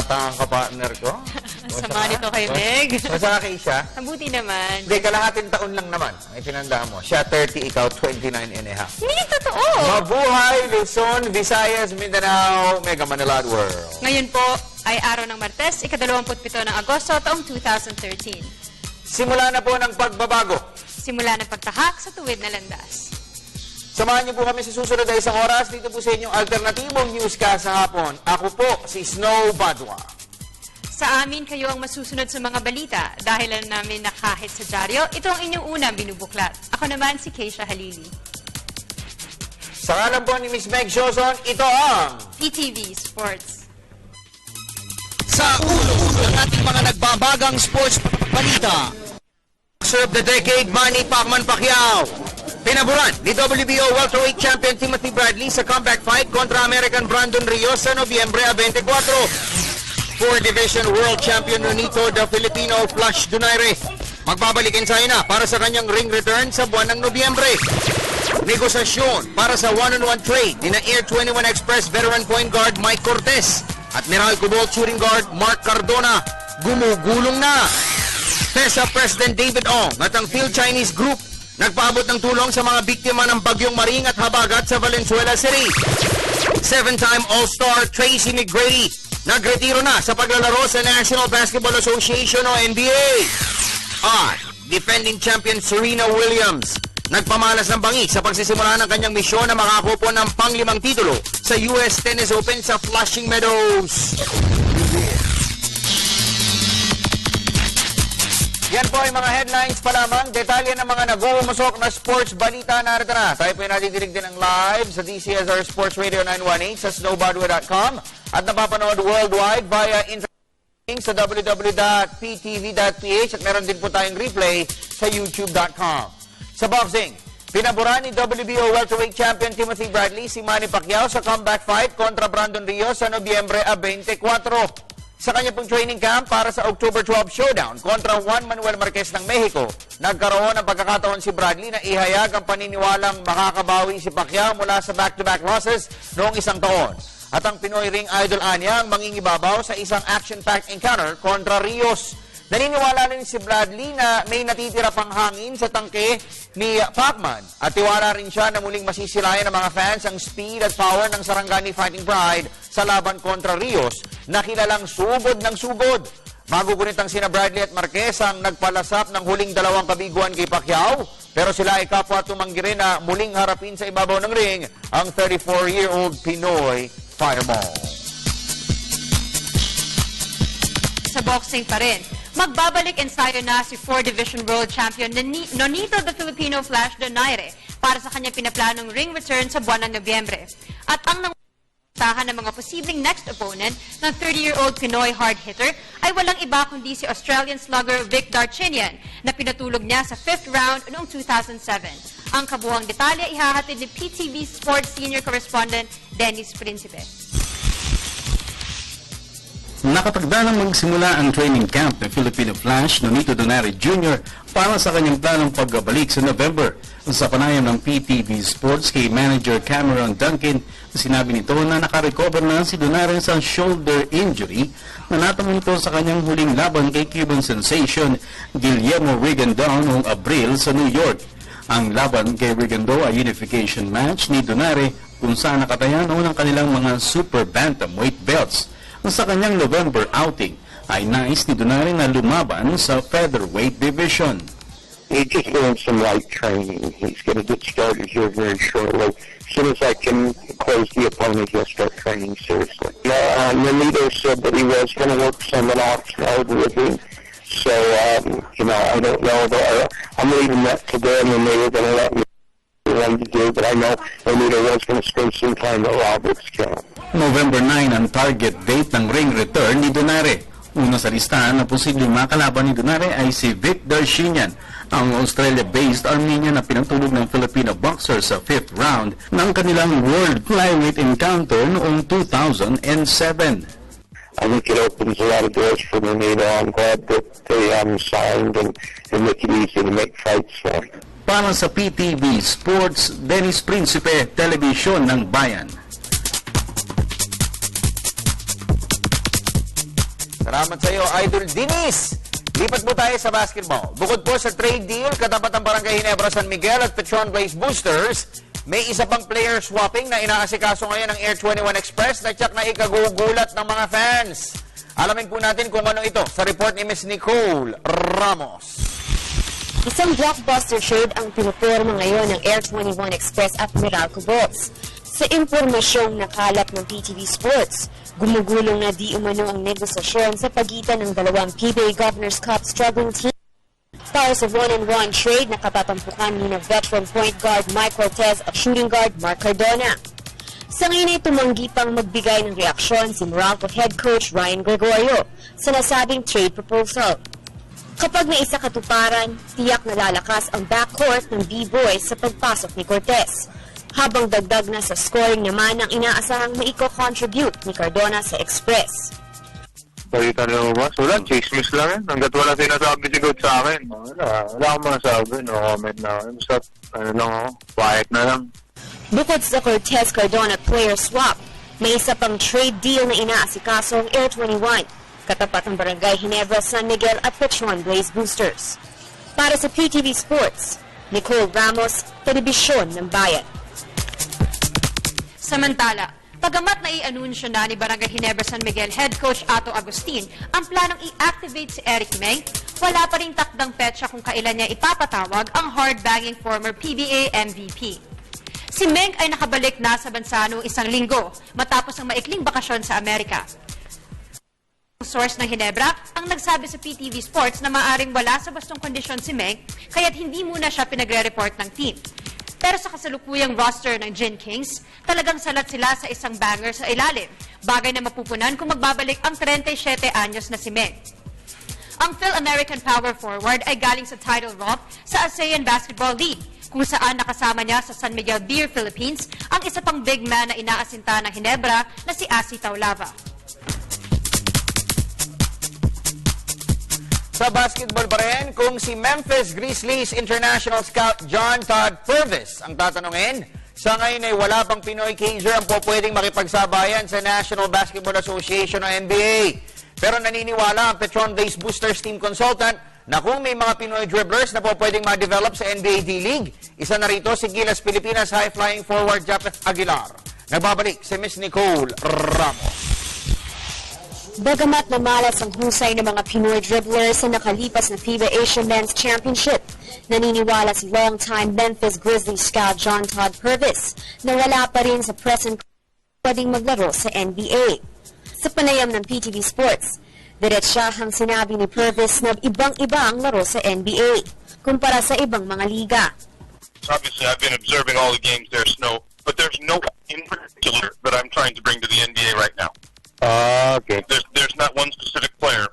bata ang kapartner ko. Sama nito kay Meg. Masama kay siya? Mabuti naman. Hindi, kalahating taon lang naman. Ay tinanda mo. Siya 30, ikaw 29 and a half. Hindi totoo. Mabuhay, Luzon, Visayas, Mindanao, Mega Manilad World. Ngayon po ay araw ng Martes, ika-27 ng Agosto, taong 2013. Simula na po ng pagbabago. Simula ng pagtahak sa tuwid na landas. Samahan niyo po kami sa susunod na isang oras dito po sa inyong alternatibong newscast sa hapon. Ako po si Snow Badwa. Sa amin, kayo ang masusunod sa mga balita dahil alam namin na kahit sa dyaryo, ito ang inyong unang binubuklat. Ako naman si Keisha Halili. Sa ngalan po ni Miss Meg Joson, ito ang PTV Sports. Sa ulo ng ating mga nagbabagang sports balita. Boxer of the Decade, Manny Pacquiao. Pinaburan ni WBO welterweight champion Timothy Bradley sa comeback fight kontra American Brandon Rios sa Nobyembre 24. Four-division world champion Nonito the Filipino Flash Donaire magbabalik ensayo na para sa kanyang ring return sa buwan ng Nobyembre. Negosasyon para sa one-on-one trade ni na Air 21 Express veteran point guard Mike Cortez at Meralco Bolt shooting guard Mark Cardona gumugulong na. PESA President David Ong at ang Phil Chinese Group nagpaabot ng tulong sa mga biktima ng bagyong Maring at Habagat sa Valenzuela City. Seven-time All-Star Tracy McGrady nagretiro na sa paglalaro sa National Basketball Association o NBA. At defending champion Serena Williams nagpamalas ng bangi sa pagsisimula ng kanyang misyon na makakupo ng pang-5 titulo sa US Tennis Open sa Flushing Meadows. Yan po ay mga headlines pa lamang. Detalye ng mga nag-uumusok na sports balita. Narito na. Tayo po ay natidinig din ang live sa DCSR Sports Radio 918 sa snowbadwa.com at napapanood worldwide via internet sa www.ptv.ph at meron din po tayong replay sa youtube.com. Sa boxing, pinaburan ni WBO welterweight champion Timothy Bradley si Manny Pacquiao sa comeback fight kontra Brandon Rios sa Nobyembre 24. Sa kanya pong training camp para sa October 12 showdown kontra Juan Manuel Marquez ng Mexico, nagkaroon ng pagkakataon si Bradley na ihayag ang paniniwalang makakabawi si Pacquiao mula sa back-to-back losses noong isang taon. At ang Pinoy ring idol anya ang mangingibabaw sa isang action-packed encounter kontra Rios. Naniniwala rin si Bradley na may natitira pang hangin sa tangke ni Pacman at tiwala rin siya na muling masisilayan ng mga fans ang speed at power ng Sarangani Fighting Pride sa laban kontra Rios na kilalang subod ng subod. Magugunit ang sina Bradley at Marquez ang nagpalasap ng huling 2 kabiguan kay Pacquiao pero sila ay kapwa tumanggi rin na muling harapin sa ibabaw ng ring ang 34-year-old Pinoy Fireball. Sa boxing pa rin, magbabalik ensayo na si 4-division world champion Nonito the Filipino Flash Donaire para sa kanyang pinaplanong ring return sa buwan ng Nobyembre. At ang nangungusahan ng mga posibleng next opponent ng 30-year-old Pinoy hard hitter ay walang iba kundi si Australian slugger Vic Darchinyan na pinatulog niya sa 5th round noong 2007. Ang kabuuang detalye ihahatid ni PTV Sports Senior Correspondent Dennis Principe. Nakatagda nang magsimula ang training camp ng Filipino Flash Nonito Donaire Jr. para sa kanyang planong pagbabalik sa November. Sa panayam ng PTV Sports kay Manager Cameron Duncan, sinabi nito na nakarecover na si Donaire sa shoulder injury na natamo nito sa kanyang huling laban kay Cuban sensation Guillermo Rigondeaux noong Abril sa New York. Ang laban kay Rigondeaux ay unification match ni Donaire kung saan nakataya noon ang kanilang mga super bantamweight belts. Sa kanyang November outing ay nais ni Donaire na lumaban sa featherweight division. He's just doing some light training. He's going to get started here very shortly. As soon as I can close the opponent, he'll start training seriously. Nonito said that he was going to work some in Oxnard with him. So, I don't know. I'm leaving that to them, and they were going to let me what to do, but I know Nonito was going to spend some time at Roberts Camp. November 9 ang target date ng ring return ni Donaire. Una sa listahan na posibleng makalaban ni Donaire ay si Vic Darchinyan, ang Australia-based Armenian na pinatulog ng Filipino boxer sa 5th round ng kanilang World Flyweight Encounter noong 2007. I think it opens a lot of doors for Nonito. I'm glad that they signed and make it easy to make fights for him. Para sa PTV Sports, Dennis Principe, Telebisyon ng Bayan. Salamat sa iyo, Idol Dinis. Lipat po tayo sa basketball. Bukod po sa trade deal, katapat ng Barangay Ginebra San Miguel at Petron Blaze Boosters, may isa pang player swapping na inaasikaso ngayon ng Air 21 Express na tsak na ikagugulat ng mga fans. Alamin po natin kung ano ito sa report ni Ms. Nicole Ramos. Isang blockbuster trade ang pinupirma ngayon ng Air 21 Express at Meralco Bulls. Sa impormasyong nakalap ng PTV Sports, gumugulong na di umano ang negosasyon sa pagitan ng dalawang PBA Governors Cup struggling team para sa one-on-one trade na katatampukan ni na veteran point guard Mike Cortez at shooting guard Mark Cardona. Sa ngayon ay tumanggi pang magbigay ng reaksyon si Meralco head coach Ryan Gregorio sa nasabing trade proposal. Kapag naisa katuparan, tiyak na lalakas ang backcourt ng B-Boys sa pagpasok ni Cortez. Habang dagdag na sa scoring naman ang inaasahang maiko-contribute ni Cardona sa Express. Balita na ba? Wala, chismis lang yan. Hanggat wala sinasabi si Coach sa akin. Wala akong masasabi. No comment na. Basta, quiet na lang. Bukod sa Cortez-Cardona player swap, may isa pang trade deal na inaasikaso ang Air 21, katapat ng Barangay Ginebra San Miguel at Petron Blaze Boosters. Para sa PTV Sports, Nicole Ramos, Telebisyon ng Bayan. Samantala, pagamat na i-anunsyo na ni Barangay Ginebra San Miguel Head Coach Ato Agustin ang planong i-activate si Eric Meng, wala pa rin takdang petsa kung kailan niya ipapatawag ang hard-banging former PBA MVP. Si Meng ay nakabalik na sa bansa noong 1 linggo matapos ang maikling bakasyon sa Amerika. Ang source ng Ginebra ang nagsabi sa PTV Sports na maaaring wala sa bastong kondisyon si Meng kaya't hindi muna siya pinagre-report ng team. Pero sa kasalukuyang roster ng Gin Kings, talagang salat sila sa isang banger sa ilalim, bagay na mapupunan kung magbabalik ang 37 anyos na si Meng. Ang Phil-American power forward ay galing sa title romp sa ASEAN Basketball League, kung saan nakasama niya sa San Miguel Beer Philippines ang isa pang big man na inaasinta ng Ginebra na si Asi Taulava. Sa basketball pa rin, kung si Memphis Grizzlies International Scout John Todd Purvis ang tatanungin, sa ngayon ay wala pang Pinoy Cager ang pwedeng makipagsabayan sa National Basketball Association o NBA. Pero naniniwala ang Petron Blaze Boosters team consultant na kung may mga Pinoy dribblers na pwedeng ma-develop sa NBA D-League, isa na rito si Gilas Pilipinas high-flying forward Japeth Aguilar. Nagbabalik si Ms. Nicole Ramos. Bagamat namalas ang husay ng mga Pinoy dribblers sa nakalipas na FIBA Asian Men's Championship, naniniwala si longtime Memphis Grizzlies scout John Todd Purvis na wala pa rin sa present pwedeng maglaro sa NBA. Sa panayam ng PTV Sports, diretsahang sinabi ni Purvis na ibang-iba ang laro sa NBA kumpara sa ibang mga liga. Obviously, I've been observing all the games there, Snow, but there's no in particular that I'm trying to bring to the NBA right now. Okay. There's not one specific player,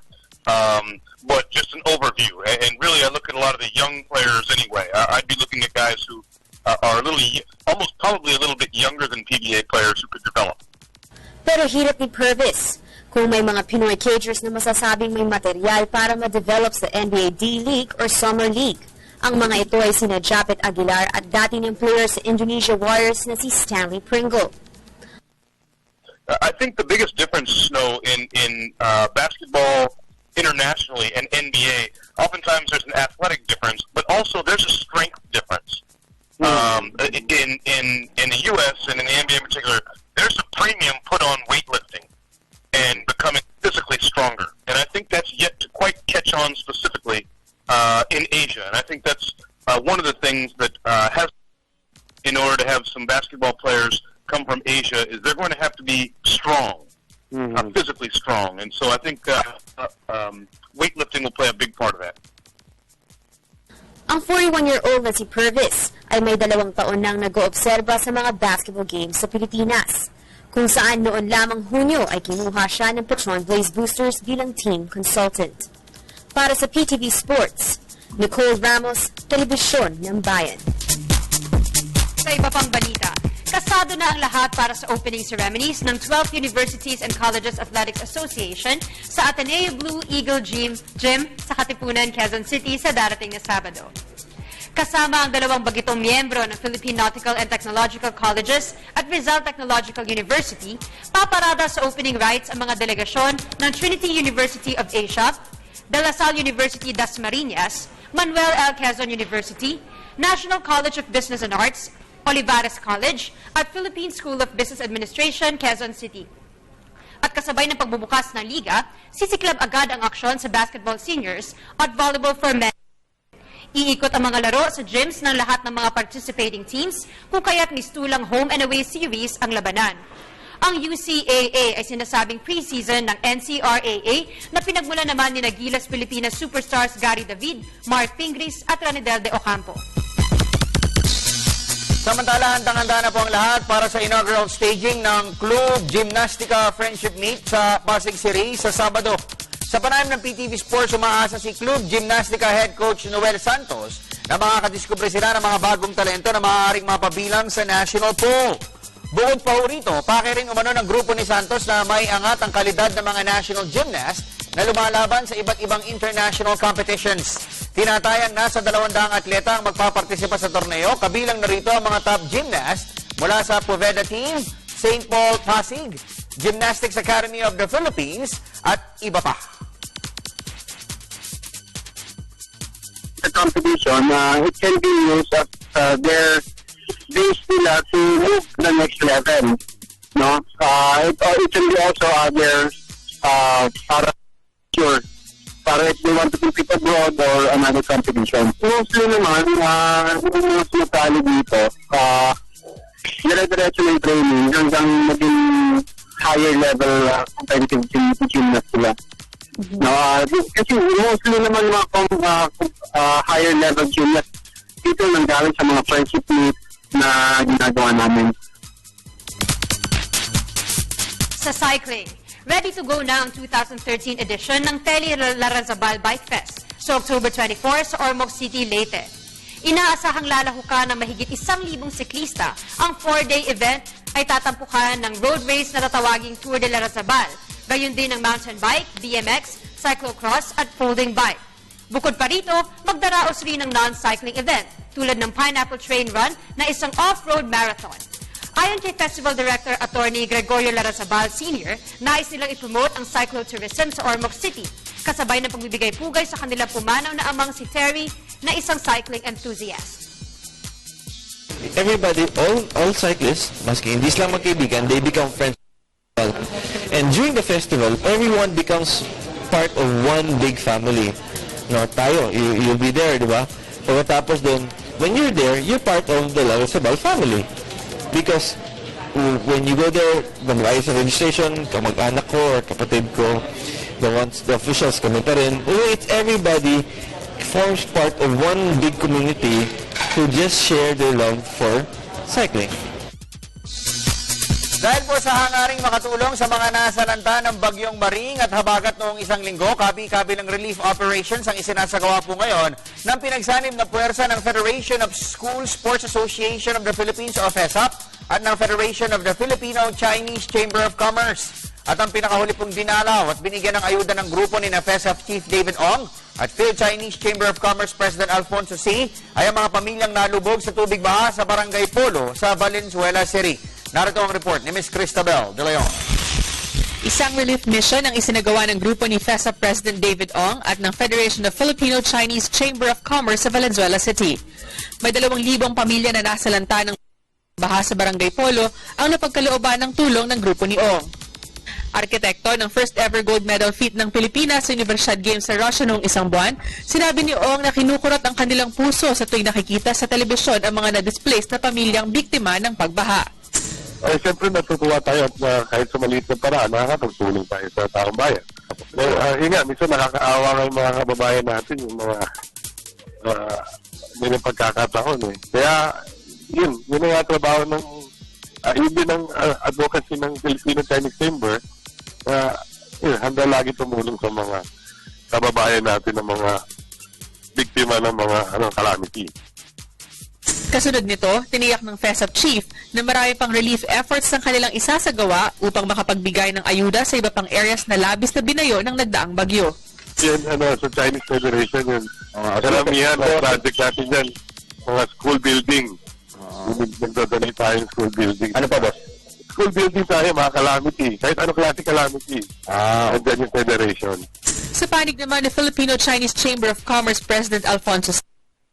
but just an overview. And really, I look at a lot of the young players anyway. I'd be looking at guys who are a little, almost probably a little bit younger than PBA players who could develop. Pero hirap ni Purvis kung may mga Pinoy Cagers na masasabing may material para ma-develop sa NBA D-League or Summer League. Ang mga ito ay sina Japeth Aguilar at dati niyang player sa Indonesia Warriors na si Stanley Pringle. I think the biggest difference, Snow, in basketball internationally and NBA, oftentimes there's an athletic difference, but also there's a strength difference. In the U.S. and in the NBA in particular, there's a premium put on weightlifting and becoming physically stronger. And I think that's yet to quite catch on specifically in Asia. And I think that's one of the things that has, in order to have some basketball players come from Asia, is they're going to have to be strong, physically strong. And so I think weightlifting will play a big part of that. Ang 41-year-old na si Purvis ay may 2 taon nang nag-oobserba sa mga basketball games sa Pilipinas, kung saan noon lamang Hunyo ay kinuha siya ng Petron Blaze Boosters bilang team consultant. Para sa PTV Sports, Nicole Ramos, Telebisyon ng Bayan. Sa iba pang balita, kasado na ang lahat para sa opening ceremonies ng 12th Universities and Colleges Athletics Association sa Ateneo Blue Eagle Gym sa Katipunan, Quezon City sa darating na Sabado. Kasama ang dalawang bagitong miyembro ng Philippine Nautical and Technological Colleges at Rizal Technological University, paparada sa opening rites ang mga delegasyon ng Trinity University of Asia, De La Salle University Das Marinas, Manuel L. Quezon University, National College of Business and Arts, Olivares College, at Philippine School of Business Administration, Quezon City. At kasabay ng pagbubukas ng liga, sisiklab agad ang aksyon sa basketball seniors at volleyball for men. Iikot ang mga laro sa gyms ng lahat ng mga participating teams kung kaya't mistulang home and away series ang labanan. Ang UCAA ay sinasabing pre-season ng NCRAA na pinagmula naman ni Gilas Pilipinas superstars Gary David, Mark Pingris at Ranidel de Ocampo. Samantala, handang-handa na po ang lahat para sa inaugural staging ng Club Gymnastica Friendship Meet sa Pasig City sa Sabado. Sa panayam ng PTV Sports, umaasa si Club Gymnastica Head Coach Noel Santos na makakadiskubre sila ng mga bagong talento na maaaring mapabilang sa national pool. Bukod pa rito, pake rin umano ng grupo ni Santos na may angat ang kalidad ng mga national gymnast na lumalaban sa iba't ibang international competitions. Tinatayang nasa 200 atleta ang magpapartisipa sa torneo, kabilang na rito ang mga top gymnast mula sa Poveda Team, St. Paul Pasig, Gymnastics Academy of the Philippines, at iba pa. The competition, it can be used as their base nila to move to the next level. No? It can be also their para if they want to compete abroad or another competition. Mostly naman, most natali dito, dire-diretso ng training hanggang maging higher level competitive gymnast sila. No, kasi mostly naman mga higher level gymnast dito nanggaling sa mga friendship meet na ginagawa namin. Sa cycling, ready to go na ang 2013 edition ng Teli Larrazabal Bike Fest sa October 24 sa Ormoc City, Leyte. Inaasahang lalahukan ng mahigit 1,000 siklista. Ang 4-day event ay tatampukan ng road race na tatawaging Tour de Larrazabal, gayon din ng mountain bike, BMX, cyclocross at folding bike. Bukod pa rito, magdaraos rin ng non-cycling event tulad ng Pineapple Train Run na isang off-road marathon. Ayon kay Festival Director Attorney Gregorio Larrazabal Sr., nais nilang ipromote ang cyclotourism sa Ormoc City, kasabay ng pagbibigay pugay sa kanilang pumanaw na amang si Terry na isang cycling enthusiast. Everybody, all cyclists, maski hindi sila magkaibigan, they become friends. And during the festival, everyone becomes part of one big family. No, tayo, you'll be there, di ba? Pagkatapos doon, when you're there, you're part of the Larrazabal family. Because when you go there, mag-ayos sa registration, kamag-anak ko or kapatid ko, the officials kami pa rin. It's everybody forms part of one big community who just share their love for cycling. Dahil po sa hangaring makatulong sa mga nasalanta ng Bagyong Maring at Habagat noong isang linggo, kabi-kabi ng relief operations ang isinasagawa po ngayon ng pinagsanib na puwersa ng Federation of School Sports Association of the Philippines o FESAP at ng Federation of the Filipino-Chinese Chamber of Commerce. At ang pinakahuli pong dinalaw at binigyan ng ayuda ng grupo ni FESAP Chief David Ong at Phil-Chinese Chamber of Commerce President Alfonso C. ay ang mga pamilyang nalubog sa tubig baha sa Barangay Polo sa Valenzuela City. Narito ang report ni Ms. Cristabel De Leon. Isang relief mission ang isinagawa ng grupo ni FESAP President David Ong at ng Federation of Filipino-Chinese Chamber of Commerce sa Valenzuela City. May 2,000 pamilya na nasalanta ng baha sa Barangay Polo ang napagkalooban ng tulong ng grupo ni Ong. Arkitekto ng first ever gold medal feat ng Pilipinas sa Universidad Games sa Russia noong isang buwan, sinabi ni Ong na kinukurot ang kanilang puso sa tuwing nakikita sa telebisyon ang mga na-displaced na pamilyang biktima ng pagbaha. Ay, siyempre natutuwa tayo at kahit sa maliit na paraan, nakakapagtulong tayo sa taong bayan. Yun nga, minsan nakakaawa nga yung mga kababayan natin, yung mga hindi na pagkakataon eh. Kaya, yun ang trabaho ng yun din ang advocacy ng Filipino-Chinese Chamber na handa lagi tumulong sa mga kababayan natin ng mga biktima ng mga calamity. Kasunod nito, tiniyak ng FESAP Chief na marami pang relief efforts ng kanilang isasagawa upang makapagbigay ng ayuda sa iba pang areas na labis na binayo ng nagdaang bagyo. Yan, sa Chinese Federation yun. Karamihan ang project natin yan. mga school building. Nagdadonate tayo ng school building. Ano pa, boss? School building tayo, mga calamity. Kahit ano klase calamity. Andyan yung federation. Sa panig naman ni Filipino-Chinese Chamber of Commerce President Alfonso,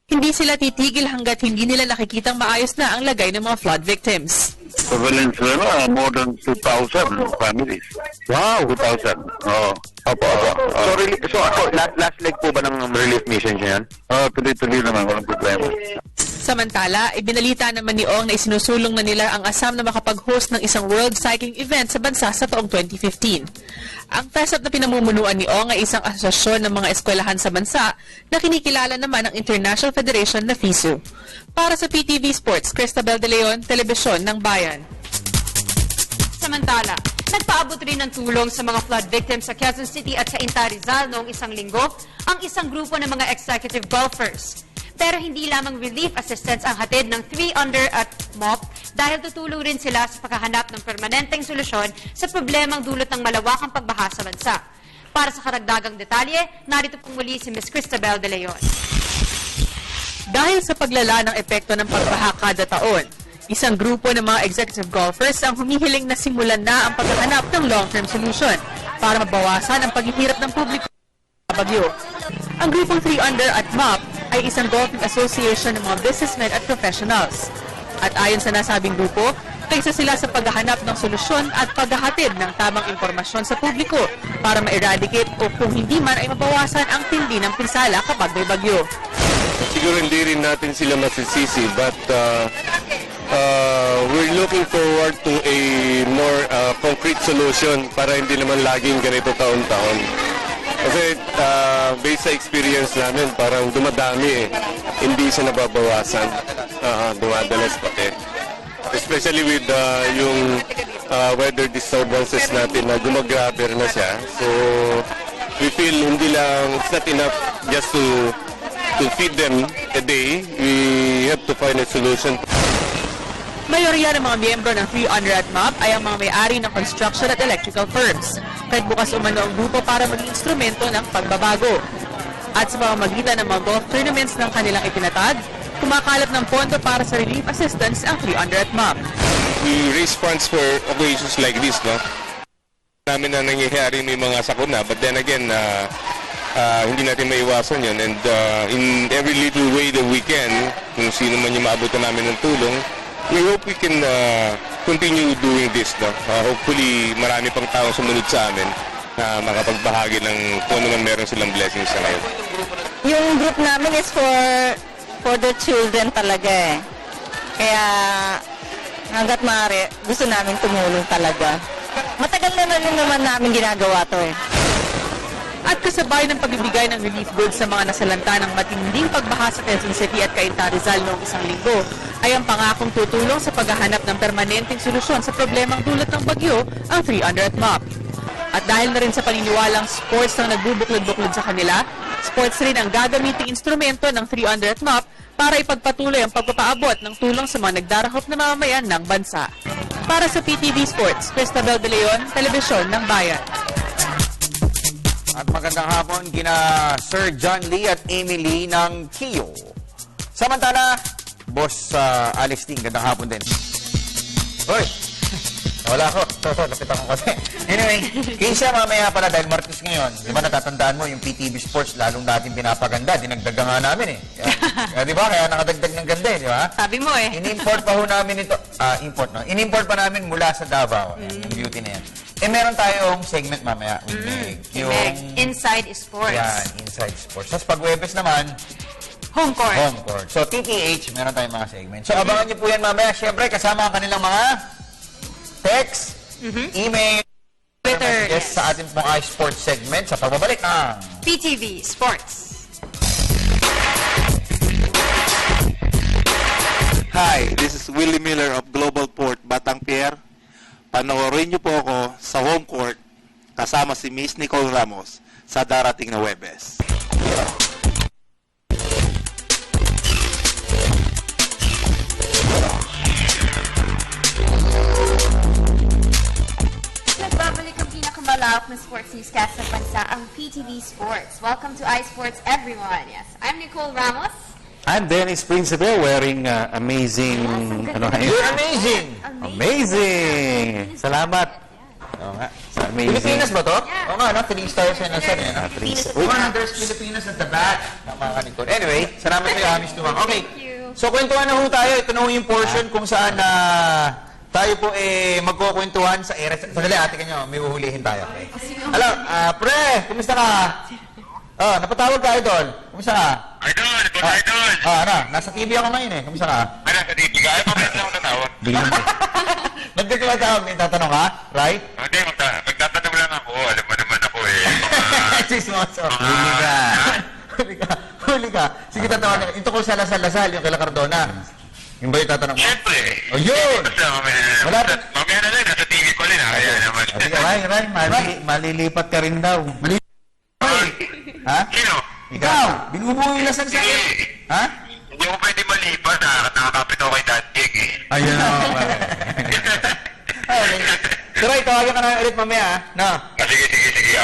hindi sila titigil hanggat hindi nila nakikitang maayos na ang lagay ng mga flood victims. Sa Valenzuela, more than 2,000 families. Wow! 2,000. Oo. Opo. So, last leg po ba ng relief mission niya yan? Tuloy-tuloy naman, walang problema. Samantala, ibinalita naman ni Ong na isinusulong na nila ang Assam na makapag-host ng isang World Cycling event sa bansa sa taong 2015. Ang FESAP na pinamumunuan ni Ong ay isang asosasyon ng mga eskwelahan sa bansa na kinikilala naman ng International Federation na FISU. Para sa PTV Sports, Cristabel De Leon, Telebisyon ng Bayan. Samantala, nagpaabot rin ng tulong sa mga flood victims sa Quezon City at Cainta Rizal noong isang linggo ang isang grupo ng mga executive golfers. Pero hindi lamang relief assistance ang hatid ng 3 Under at MOP dahil tutulong rin sila sa paghahanap ng permanenteng solusyon sa problemang dulot ng malawakang pagbaha sa bansa. Para sa karagdagang detalye, narito pong muli si Ms. Cristabel De Leon. Dahil sa paglala ng epekto ng pagbaha kada taon, isang grupo ng mga executive golfers ang humihiling na simulan na ang paghahanap ng long-term solution para mabawasan ang paghihirap ng publiko sa bagyo. Ang grupong 3 Under at MOP ay isang golfing association ng mga businessmen at professionals. At ayon sa nasabing grupo, kaisa sila sa paghahanap ng solusyon at paghahatid ng tamang impormasyon sa publiko para ma-eradicate o kung hindi man ay mabawasan ang tindi ng pinsala kapag may bagyo. Siguro hindi rin natin sila masisisi, but we're looking forward to a more concrete solution para hindi naman laging ganito taon-taon. Kasi based sa experience namin, parang dumadami hindi siya nababawasan, dumadalas pati. Especially with yung weather disturbances natin na gumagraber na siya. So we feel hindi lang, it's not enough just to feed them a day. We have to find a solution. Mayorya ng mga miyembro ng 3 Under at MOP ay ang mga may-ari ng construction at electrical firms. Kahit bukas umano ang grupo para maging instrumento ng pagbabago. At sa pamamagitan ng mga golf tournaments ng kanilang itinatag, kumakalap ng pondo para sa relief assistance ang 3 Under at MOP. We raise funds for occasions like this, no? Namin na nangyayari may mga sakuna, but then again, hindi natin maiwasan yun. And in every little way that we can, kung sino man yung maabutan namin ng tulong, we hope we can continue doing this. No? Hopefully, marami pang tao sumunod sa amin na makapagbahagi ng kung naman meron silang blessings sa ngayon. Yung group namin is for the children talaga eh. Kaya hanggat maaari, gusto namin tumulong talaga. Matagal naman namin ginagawa to eh. At kasabay ng pagbibigay ng relief goods sa mga nasalanta ng matinding pagbaha sa Quezon City at Cainta Rizal noong isang linggo, ay ang pangakong tutulong sa paghahanap ng permanenteng solusyon sa problemang dulot ng bagyo ang 3 Under at MOP. At dahil na rin sa paniniwalang sports na nagbubuklod-buklod sa kanila, sports rin ang gagamiting instrumento ng 3 Under at MOP para ipagpatuloy ang pagpapaabot ng tulong sa mga nagdarahop na mamamayan ng bansa. Para sa PTV Sports, Cristabel De Leon, Telebisyon ng Bayan. At magandang hapon kina Sir John Lee at Amy Lee ng KIO. Samantala, Boss Alex Ting, gandang hapon din. Hoy! Wala ako. Lapit ako kasi. Anyway, kaysa mamaya pala dahil Martes ngayon, di ba natatandaan mo yung PTV Sports, lalong natin pinapaganda, dinagdaga nga namin eh. Kaya, di ba? Kaya nakadagdag ng ganda eh, di ba? Sabi mo eh. In-import pa ho namin ito. Import no? In-import pa namin mula sa Davao. Yung beauty na yan. Meron tayong segment mamaya with Meg. Yung Inside Sports. Yan, Inside Sports. Tapos pag Webes naman, Home Court. Home Court. So, TTH, meron tayong mga segment. So, abangan niyo po yan mamaya. Siyempre, kasama ang kanilang mga text, email, Twitter, yes, sa ating pong iSports segment sa pagbabalik ng PTV Sports. Hi, this is Willie Miller of Global Port, Batang Pier. Panoorin niyo po ako sa Home Court kasama si Miss Nicole Ramos sa darating na Webes. Nagbabalik ang pinakamalawak na sports newscast sa bansa, ang PTV Sports. Welcome to iSports, everyone. Yes, I'm Nicole Ramos. I'm Dennis Principe wearing amazing... ano kayo? You're amazing! Amazing! Salamat! Oo nga, sa amazing. Pilipinas ba to? Oo nga, no? 3 stars and a 7. 3 stars. Uy, there's Filipinas at the back. Tama ka, Nicole. Anyway, salamat kayo, Amis Tumang. Okay, so kwentuhan na ho tayo. Ito na ho yung portion kung saan tayo po magkukwentuhan sa era. Sandali, ate kanyo, may uhulihin tayo. Okay. Hello, pre, kumusta ka? Napatawag ka, Idol. Kumusta ka? Idol! Idol! Ano, nasa TV ako ngayon eh. Kumusta ka? Nasa TV ka? Ay, pabalik lang ako tatawag. Ba't ka tumatawag? May tatanong ka? Right? Hindi, magtatanong lang ako. Alam mo naman ako Chismoso. Huli ka. Sige, tatawa na. Ito ko sa Lasal, yung kila Cardona. Yung ba yung tatanong mo? Siyempre. Oh, yun! Mamaya na rin, nasa TV ko rin. Kaya naman. Ray, malilipat ka rin daw. Ha? Sino? Ikaw! Binubuo yung Lasal sa akin. Ha? Hindi ko pwede malipat. Nakakapit ako kay Dad Jake eh. Ayun na ako pala. Okay. So, Ray, tawagan ka na ulit mamaya, ha? No? Sige.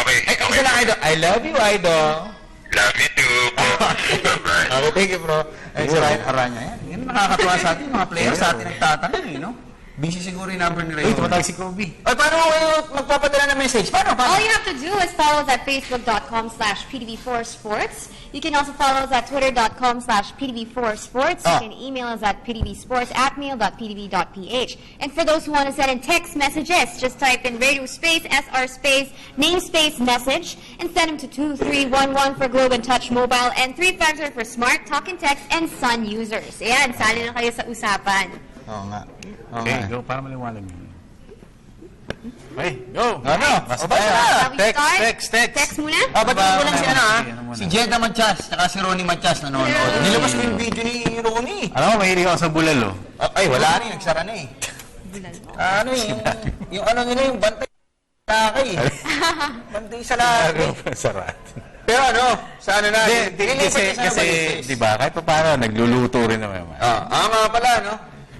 Okay. Ay, isa lang, Idol. I love you, Idol. Love you too. Bye-bye. Okay, thank you, bro. Ay, si Ryan Aranya. Yan nakakatuwa sa atin, mga players sa atin nagtatanong, no? Busy siguro yung number ni Ray. Uy, tumatawag si Kobe. Ay, paano kayo magpapadala ng message? Paano? All you have to do is follow us at facebook.com/PTV4sports. You can also follow us at twitter.com/PTV4sports. You can email us at ptvsports@mail.ptv.ph. And for those who want to send in text messages, just type in radio space, SR space, name space, message, and send them to 2311 for Globe and Touch Mobile and 350 for Smart Talk and Text and Sun users. Ayan, sali na kayo sa usapan. Oo nga. Okay, go. Para maliwanag. Okay, go. Ano? Shall we start? Text. Text muna? Batiin ko lang si si Jeda Matias, saka si Ronnie Matias nanonood. Nilabas ko yung video ni Ronnie. Alam mo, mahilig ako sa bulalo. Ay, wala na eh. Nagsara na eh. Ano yung ano nila, yung bantay sa laki. Bantay sa laki. Sarat. Pero ano, sa ano na? Kasi, di ba, kahit pa paano, nagluluto rin naman. Nga pala, no?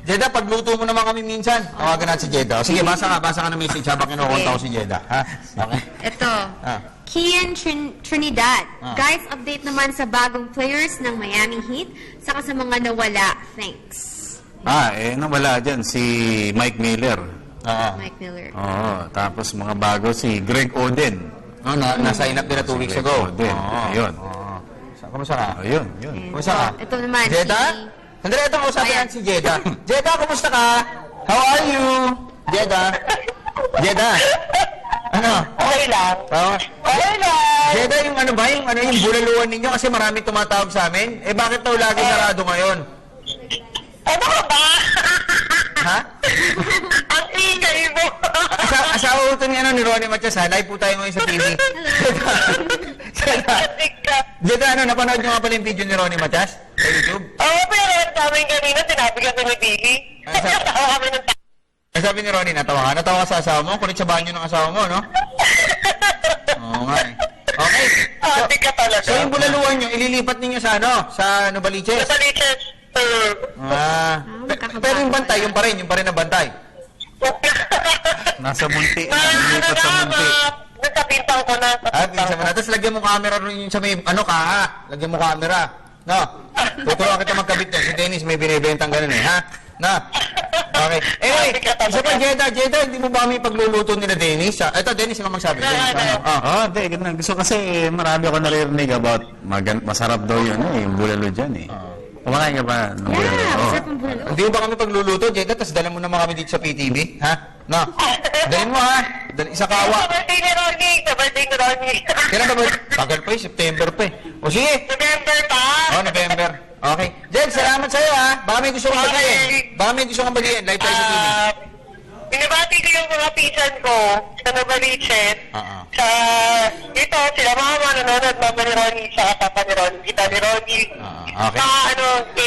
Jeda, pagluto mo naman kami minsan. Tawagan natin si Jeda. Sige, basa ka ng message habang kinukunta ko si Jeda. Ha? Okay. Ito. Kian Trinidad. Guys, update naman sa bagong players ng Miami Heat, saka sa mga nawala. Thanks. Nawala dyan si Mike Miller. Mike Miller. Oo, tapos mga bago si Greg Oden. Na-sign up din na 2 weeks ago. Ayun. Kamusta ka? Ayun. Kumusta ka? Ito naman, Jeda? Sandali, ito kausapin natin si Jeda. Jeda, kumusta ka? How are you? Jeda? Ano? Okay lang. Okay lang. Jeda, yung ano ba? Yung bulaluan ninyo kasi marami tumatawag sa amin. Bakit daw lagi sarado ngayon? Ano ka ba? Ha? Ang ingay mo. Asawa ko ni Ronnie Matias, ha? Live po tayo ngayon sa TV. Jeda, napanood nyo nga pala yung video ni Ronnie Matias sa YouTube? Oo, pero namin kanina, sinabi kasi ni Billy. Natawa kami ng Sabi ni Ronnie, natawa ka sa asawa mo? Kulit sa banyo ng asawa mo, no? Oo nga eh. Okay. Ate ka talaga. So yung bulaluan nyo, ililipat ninyo sa Sa Novaliches? Sa Liches. Pero yung bantay, yung pa rin ang bantay. Nasa munti. Nilipat sa munti. Nasa pintang ko na. Pinsan mo na. Tapos lagyan mo camera rin yung sa may, lagyan mo camera. No? Tuturuan kita magkabit yan. Si Dennis may binibentang ganun eh, ha? Okay. Anyway, isa pa, Jeda, hindi mo ba kami pagluluto nila Dennis? Ito, Dennis, ikaw magsabi. Hindi, ganun. Gusto kasi marami ako naririnig about masarap daw yun yung bulalo dyan eh. Kumakain ka ba ng bulalo? Masarap ang bulalo. Hindi mo ba kami pagluluto, Jeda? Tapos dala mo naman kami dito sa PTV, ha? No? Dalhin mo, ha? Isa kawa. Sa birthday ni Ronnie. Kailan ba? Tagal pa September pa eh. O sige. November pa. November. Okay. Jed, salamat sa'yo, ha? Baka may gusto kang bagiin. Live tayo sa TV. Binabati ko yung mga pisan ko sa Novaliches. Sa ito, sila mama nanonood, mama ni Ronnie, sa papa ni Ronnie, kita ni Ronnie. Okay.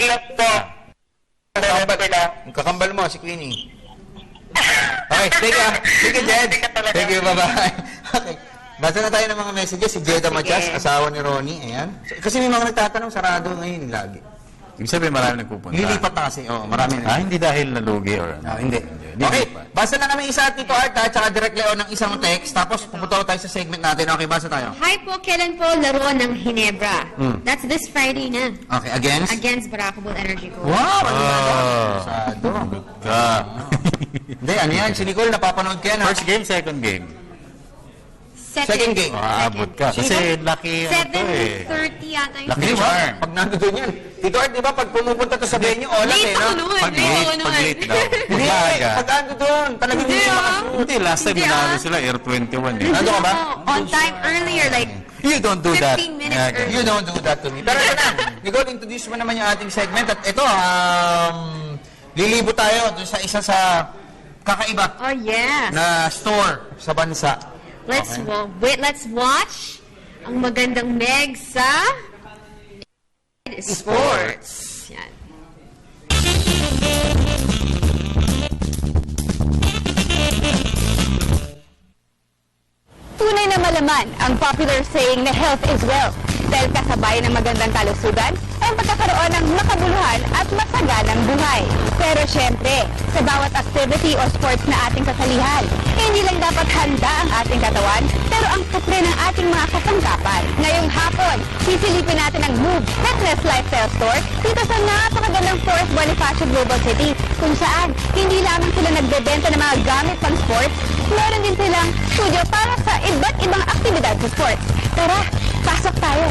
Ilas ko. Ang kakambal mo, si Queenie. Okay, thank you, Jed. Thank you, bye-bye. Okay. Basta na tayo ng mga messages. Si Jeda Matias, asawa ni Ronnie. Ayan. Kasi may mga nagtatanong, sarado ngayon lagi. Ibig sabihin marami nagpupunta. Nilipat na kasi. Marami na. Hindi dahil nalugi or ano? Hindi. Okay, basa lang namin isa at Tito Art at saka Direct Leo ng isang text. Tapos pupunta tayo sa segment natin. Okay, basa tayo. Hi po, kailan po laro ng Hinebra? That's this Friday na. Okay, against? Against Baracabal Energy po. Wow! Masyado. Hindi, ano yan? Si Nicole, napapanood ka na. First game, second game. Second game. Aabot ka. Kasi lucky 7:30 yata yung Lucky Charm. Pag nandun yan. Tito Art, di ba, pag pumupunta to sa venue, olas late eh, ako no? noon. Pag late daw. Hindi, Umaga. pag ando doon, talagang hindi makasuot. Hindi, last time nanalo sila, Air 21 eh. Nando ka ba? On time earlier, like You don't do that. 15 minutes earlier. You don't do that to me. Pero ito na, Nicole, introduce mo naman yung ating segment. At ito, lilibo tayo doon sa isa sa kakaiba Oh, yes. na store sa bansa. Let's watch ang magandang Meg sa Sports. Yan. Tunay na malaman ang popular saying na health is wealth dahil kasabay ng magandang kalusugan ay pagkakaroon ng makabuluhan at masaganang buhay. Pero syempre, sa bawat activity o sports na ating kasalihan, hindi lang dapat handa ang ating katawan, pero ang kapre ng ating mga kasangkapan. Ngayong hapon, sisilipin natin ang Move Fitness Lifestyle Store dito sa napakagandang 4th Bonifacio Global City, kung saan hindi lamang sila nagbebenta ng mga gamit pang sports, meron din silang studio para sa iba't ibang aktibidad sa sports. Tara, pasok tayo!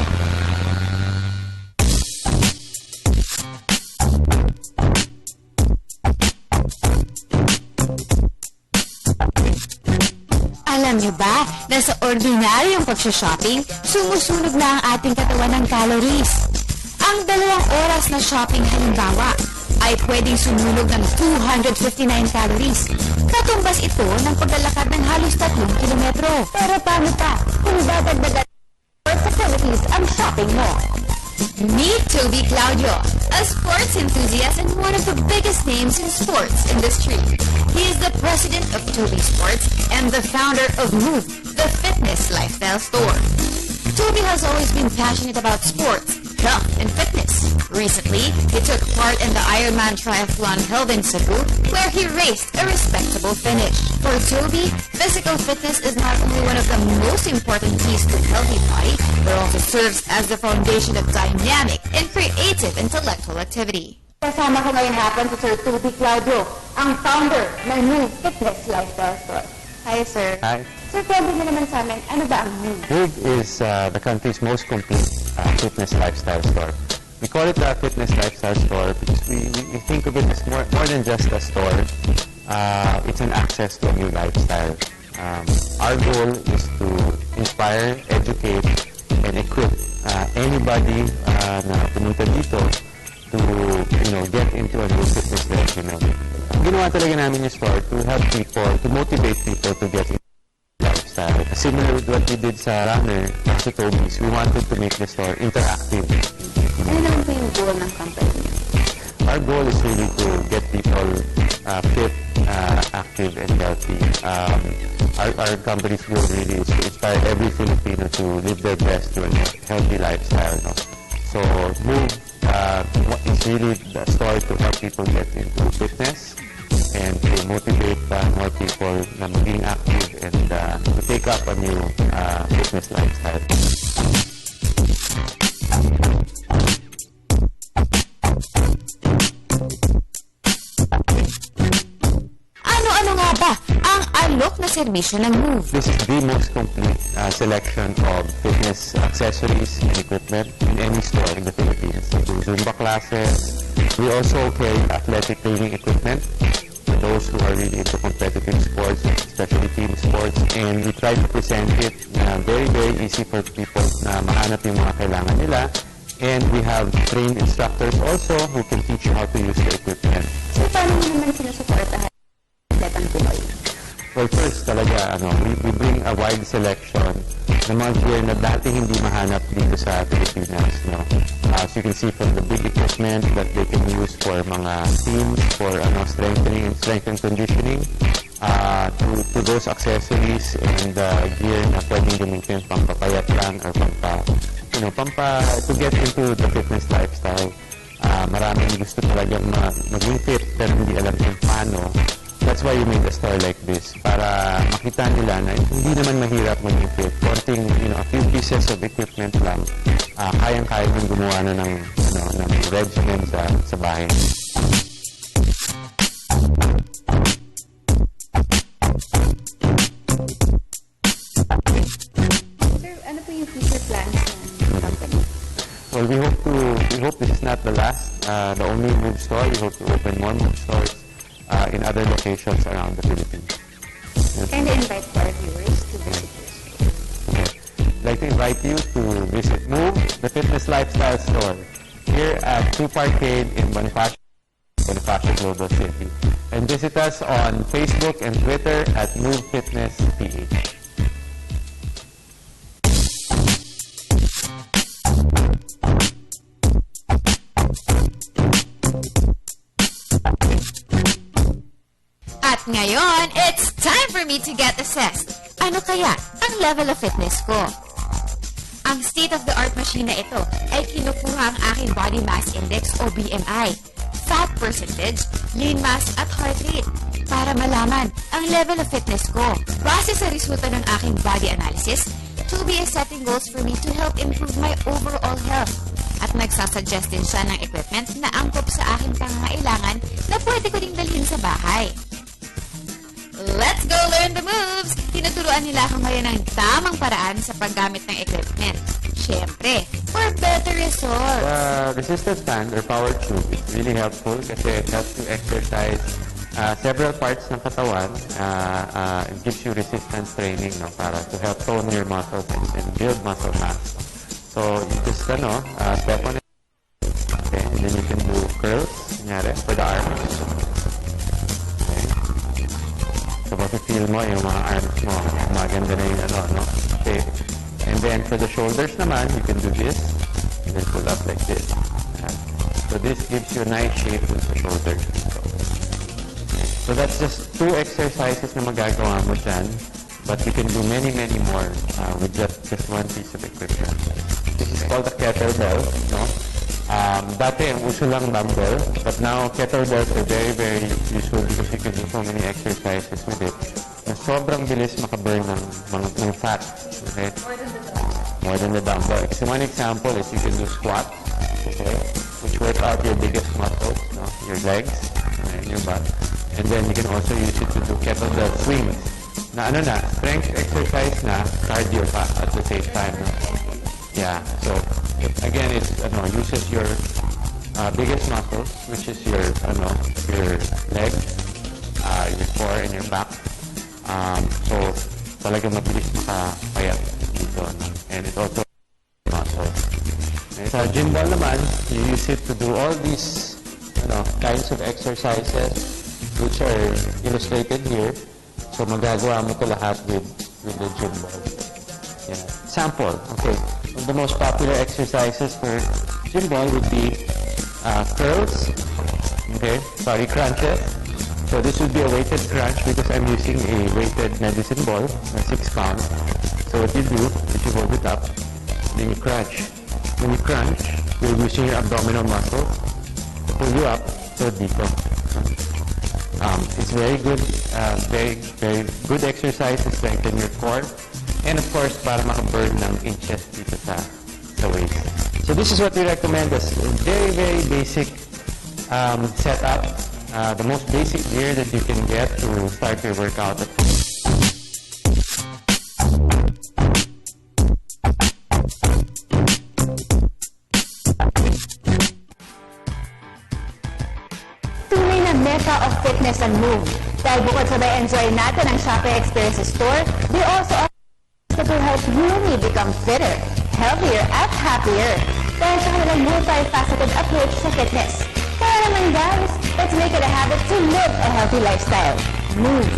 Alam niyo ba na sa ordinaryong pag-shopping, sumusunog na ang ating katawan ng calories? Ang 2 oras na shopping halimbawa ay pwedeng sumunog ng 259 calories. Katumbas ito ng paglalakad ng halos 3 kilometro. Pero paano pa kung dadagdagan facilities ang shopping mo? Meet Toby Claudio, a sports enthusiast and one of the biggest names in sports industry. He is the president of Toby Sports and the founder of Move, the fitness lifestyle store. Toby has always been passionate about sports, health, and fitness. Recently, he took part in the Ironman Triathlon held in Cebu, where he raced a respectable finish. For Toby, physical fitness is not only one of the most important keys to a healthy body, but also serves as the foundation of dynamic and creative intellectual activity. Kasama ko ngayon hapon si Sir Toby Claudio, ang founder ng Move Fitness Lifestyle Store. Hi, sir. Hi. Sir, kwento mo naman sa amin, ano ba ang Move? Move is the country's most complete fitness lifestyle store. We call it a fitness lifestyle store because we think of it as more than just a store. It's an access to a new lifestyle. Our goal is to inspire, educate, and equip anybody na pumunta dito to get into a new fitness regimen. Ginawa talaga namin yung store to help people, to motivate people to get into lifestyle. Similar with what we did sa Runner, sa Toby's, we wanted to make the store interactive. Ano naman po yung goal ng company niyo? Our goal is really to get people fit, active, and healthy. Our company's goal really is to inspire every Filipino to live their best to a healthy lifestyle. No? So, Move is really the store to help people get into fitness and to motivate more people na maging active and to take up a new fitness lifestyle. Ano-ano nga ba ang alok na serbisyo ng Move? This is the most complete selection of fitness accessories and equipment in any store in the Philippines. We do Zumba classes. We also carry athletic training equipment for those who are really into competitive sports, especially team sports. And we try to present it very, very easy for people na mahanap yung mga kailangan nila. And we have trained instructors also who can teach you how to use the equipment. So, paano mo naman sinusuportahan ang Pinoy? Well, first talaga, we bring a wide selection ng mga gear na dati hindi mahanap dito sa Pilipinas. No? As you can see from the big equipment that they can use for mga teams, for strengthening and strength and conditioning, to those accessories and gear na pwedeng gamitin pampapayat lang or to get into the fitness lifestyle. Maraming gusto talagang maging fit pero hindi alam kung paano. That's why we made a store like this, para makita nila na hindi naman mahirap mag-equip. Konting, a few pieces of equipment lang, kayang-kaya din gumawa na ng regimen sa bahay. Sir, ano po yung future plans ng company? Well, we hope this is not the last, the only Move store. We hope to open more Move stores in other locations around the Philippines. Kindly invite our viewers to visit your store. I'd like to invite you to visit Move, the fitness lifestyle store, here at 2 Parkade in Bonifacio, Global City. And visit us on Facebook and Twitter at Move Fitness PH. At ngayon, it's time for me to get assessed. Ano kaya ang level of fitness ko? Ang state-of-the-art machine na ito ay kinukuha ang aking body mass index o BMI, fat percentage, lean mass at heart rate para malaman ang level of fitness ko. Base sa resulta ng aking body analysis, Tubi is setting goals for me to help improve my overall health. At nagsasuggest din siya ng equipment na angkop sa aking pangangailangan na pwede ko ding dalhin sa bahay. Let's go learn the moves! Tinuturuan nila ako ngayon ng tamang paraan sa paggamit ng equipment. Siyempre, for better results. Resistance band or power tube is really helpful kasi it helps you exercise several parts ng katawan. It gives you resistance training para to help tone your muscles and build muscle mass. So you just step on it. Okay, and then you can do curls, for the arms. So, feel mo yung mga arms mo, maganda na yung okay. And then, for the shoulders naman, you can do this, and then pull up like this. So, this gives you a nice shape with the shoulders. So, that's just 2 exercises na magagawa mo dyan, but you can do many, many more with just 1 piece of equipment. This is called a kettlebell, dati ang uso lang dumbbell, but now kettlebells are very, very useful because you can do so many exercises with it. Na sobrang bilis makaburn ng fat. Okay? More than the dumbbell. So one example is you can do squats, okay, which work out your biggest muscles, your legs and your butt. And then you can also use it to do kettlebell swings. Na strength exercise na, cardio pa at the same time. Yeah, so again, it uses your biggest muscles, which is your legs, your core, and your back. So talagang mabilis makapayat dito. And it also muscles. And sa gym ball naman, you use it to do all these kinds of exercises, which are illustrated here. So magagawa mo ito lahat with the gym ball. Yeah. Sample, okay. One of the most popular exercises for gym ball would be curls, crunches. So this would be a weighted crunch because I'm using a weighted medicine ball, 6 pounds. So what you do is you hold it up, then you crunch. When you crunch, you're using your abdominal muscles to pull you up so dito. It's very good, very, very good exercise to strengthen your core. And of course, para makaburn ng inches dito sa waist. So this is what we recommend as a very, very basic setup. The most basic gear that you can get to start your workout at home. Tunay na mecca of fitness and Move. Dahil bukod sa enjoy natin ang shopping experience store, they also that will help you become fitter, healthier, at happier. Dahil sa kanilang multifaceted approach sa fitness. Kaya naman guys, let's make it a habit to live a healthy lifestyle. Move!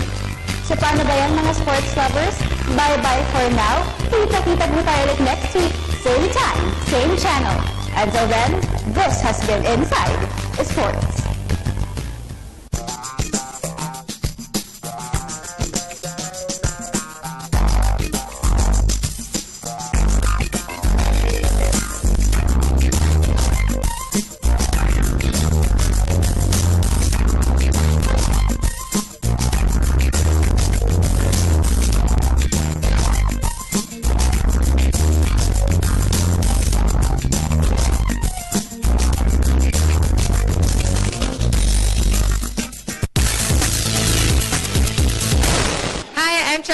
So paano ba yan mga sports lovers? Bye-bye for now. Kita-kita po tayo ulit next week. Same time, same channel. Until then, this has been Inside Sports.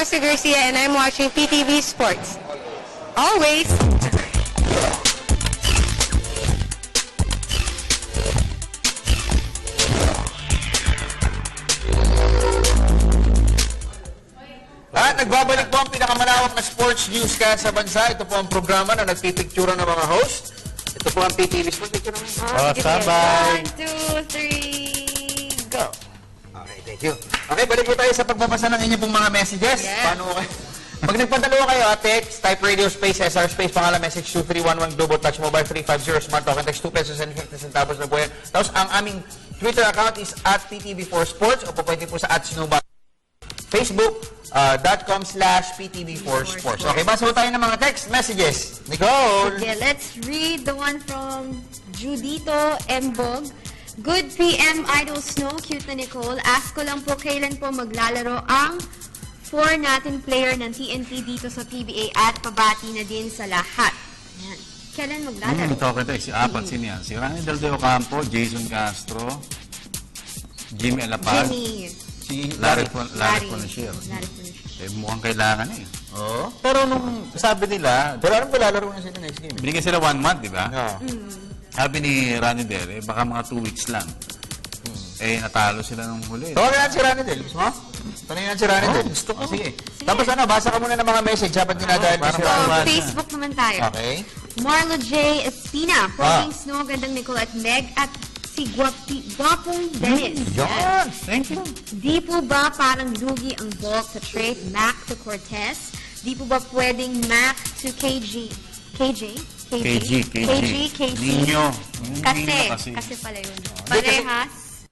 Marcy Garcia and I'm watching PTV Sports. Always! At nagbabalik po ang pinakamalawak na sports newscast sa bansa. Ito po ang programa na nagpipictura ng mga host. Ito po ang PTV Sports. Picture naman. Sabay! 1, 2, 3, go! Okay, thank you. Okay, balik po tayo sa pagbabasa ng inyong pong mga messages. Yes. Paano kayo? Pag nagpadalawa kayo, text, type radio space, SR space, pangalan, message 2311, Global Touch Mobile 350, Smart Talk, and text 2 pesos and 50 centavos na po yan. Tapos ang aming Twitter account is at PTV4 Sports o po pwede po sa at Snowball. Facebook.com/PTV4 Sports. Okay, basa po tayo ng mga text messages. Nicole! Okay, let's read the one from Judito Mbog. Good PM, Idol Snow, cute na Nicole. Ask ko lang po kailan po maglalaro ang 4 natin player ng TNT dito sa PBA at pabati na din sa lahat. Ayan. Kailan maglalaro? Ito kita, si apat sino yan? Si Rani Del De Ocampo, Jason Castro, Jimmy Alapag, si Larry Ponashir. Mukhang kailangan eh. Oo. Pero nung sabi nila, pero anong lalaro na sila next game? Binigyan sila 1 month, di ba? Sabi ni Rani Del, baka mga 2 weeks lang. Natalo sila nung huli. Tawagan natin si Rani Del. Gusto mo? Tanungin natin si Rani Del. Gusto ko. Sige. Tapos basa ka muna ng mga message habang dinadahil mo si Rani Del. Facebook naman tayo. Okay. Marlo J. Espina, Poging Snow, gandang Nicole at Meg at si Gwapong Dennis. Yan! Thank you. Di po ba parang lugi ang bulk sa trade Mac to Cortez? Di po ba pwedeng Mac to KG? KG? Ninyo. Kasi pala yun. Parehas.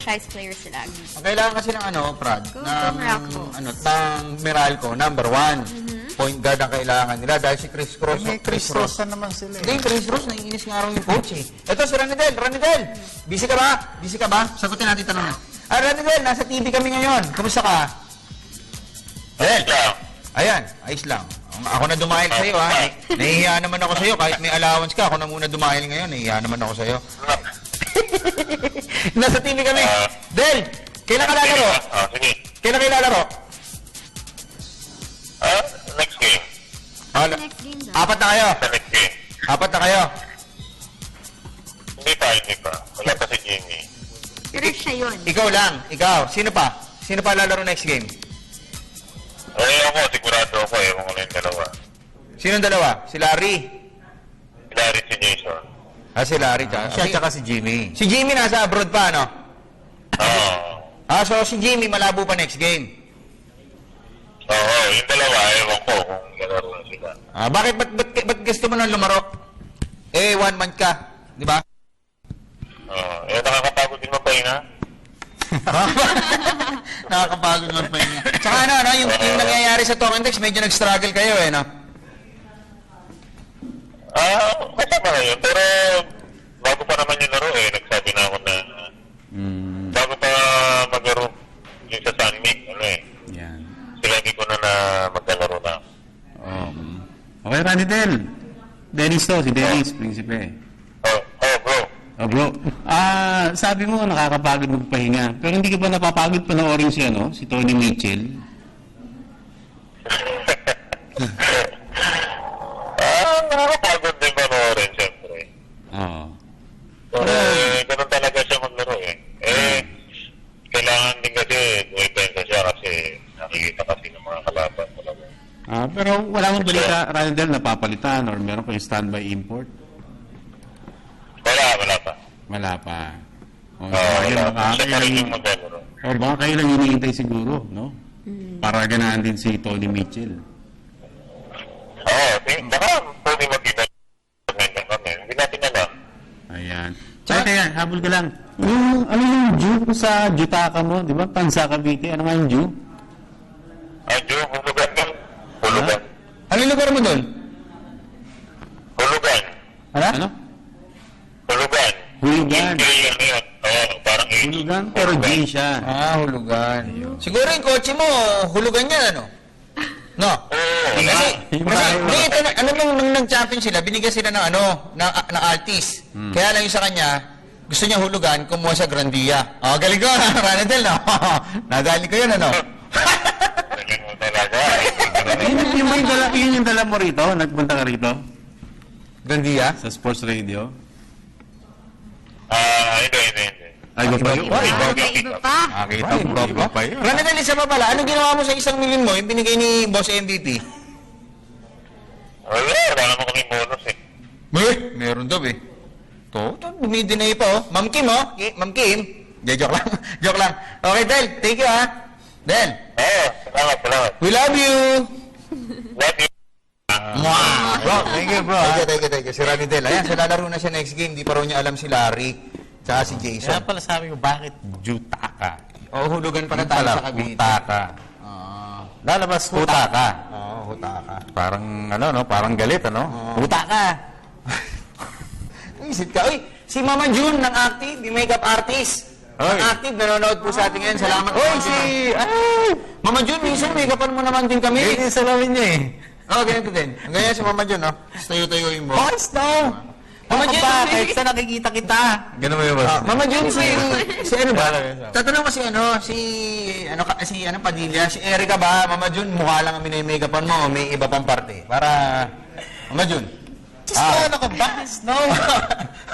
Franchise player sila. Ang kailangan kasi ng Prad, ng Meralco, number 1. Point guard ang kailangan nila dahil si Chris Cross. May Chris Cross na naman sila. Hindi, Chris Cross, naiinis nga raw yung coach eh. Ito si Ranidel. Busy ka ba? Busy ka ba? Sagutin natin tanong na. Ranidel, nasa TV kami ngayon. Kumusta ka? Ayan, ayos lang. Ako na dumahil sa'yo ha. Nahihiya naman ako sa'yo. Kahit may allowance ka, ako na muna dumahil ngayon. Nahihiya naman ako sa'yo. Nasa TV kami. Del, kailan ka lalaro? Sige. Kailan kayo lalaro? Next game. Next game daw. Apat na kayo? Next game. Apat na kayo? Hindi pa. Wala pa si Jimmy. Pero siya yun. Ikaw lang. Ikaw. Sino pa? Sino pa lalaro next game? Ako, sigurado ako. Ewan ko na yung dalawa. Sino ang dalawa? Si Larry? Si Larry, si Jason. Si Larry. Siya tsaka si Jimmy. Si Jimmy nasa abroad pa, no? Oo. So si Jimmy malabo pa next game. Oo, yung dalawa, ewan ko kung lalaro na sila. Bakit gusto mo nang lumaro? 1 month ka, di ba? Nakakapagod din mapahinga. Nakakapagod mapahinga. Tsaka yung nangyayari sa Talk and Text, medyo nag-struggle kayo no? Kasama na yun, pero bago pa naman yung laro nagsabi na ako na bago pa maglaro yung sa Sunmig, Yan. sila hindi ko na maglalaro na. Okay, Rani Del. Dennis to, si Dennis, Prinsipe. Bro. Sabi mo nakakapagod magpahinga. Pero hindi ka ba napapagod panoorin si Tony Mitchell? Nakakapagod din panoorin, siyempre. Ganun talaga siya maglaro kailangan din kasi dumipensa siya kasi nakikita kasi ng mga kalaban talaga. Pero wala mong balita, Rani Del, napapalitan or meron kayong standby import? Wala pa. Siya pa rin yung maglalaro. Baka kayo lang hinihintay siguro, no? Para ganahan din si Tony Mitchell. Baka pwede magkita ngayon kami. Hindi natin alam. Ayan. Kaya, habol ka lang. Yung Jew sa Jutaka mo, di ba? Pansa Cavite. Ano nga yung Jew? Jew, Hulugan doon. Hulugan. Ano yung lugar mo doon? Hulugan. Ano? Hulugan. Parang Hulugan, pero J siya. Hulugan. Siguro yung kotse mo, hulugan yan, ano? No? Kasi nung nag-champion sila, binigyan sila ng ng artist. Kaya lang yung sa kanya, gusto niya hulugan, kumuha sa Grandia. Galing ko, Ranadel, no? Nagaling ko yun, ano? Yun yung dala mo rito? Nagpunta ka rito? Gandia? Sa sports radio? Hindi. Ay, iba pa yun? Iba pa. Nakita mo, iba pa yun. Ranadal, isa pa pala. Anong ginawa mo sa 1 million mo? Yung binigay ni Boss MVP? Wala naman kami bonus eh. Meron daw eh. Dumidinay pa oh. Ma'am Kim oh. Ma'am Kim. Joke lang. Joke lang. Okay, Del. Thank you ha. Del. Salamat. We love you. Love you. Bro, thank you bro. Thank you. Si Rani Del. Ayan, sa lalaro na siya next game. Di pa raw niya alam si Larry. Tsaka si Jason. Kaya pala sabi ko, bakit Jutaka? Hulugan pala tayo sa Cavite. Hutaka. Lalabas Hutaka. Hutaka. Parang, parang galit, Hutaka. Isit ka. Uy, si Mama June ng Active, yung makeup artist. Ang Active, nanonood po sa atin ngayon. Salamat po. Mama June, minsan make-upan mo naman din kami. Ganyan sa lamin niya eh. Ganito din. Ganyan si Mama June, tayo-tayoin mo. Mama June, kahit saan nakikita kita. Ganun mo yun, boss. Mama June, si ano ba? Tatanong ko si Padilla, si Erica ba? Mama June, mukha lang kami na yung make-upan mo, may iba pang parte. Para, Mama June. Ano ka ba? Snow.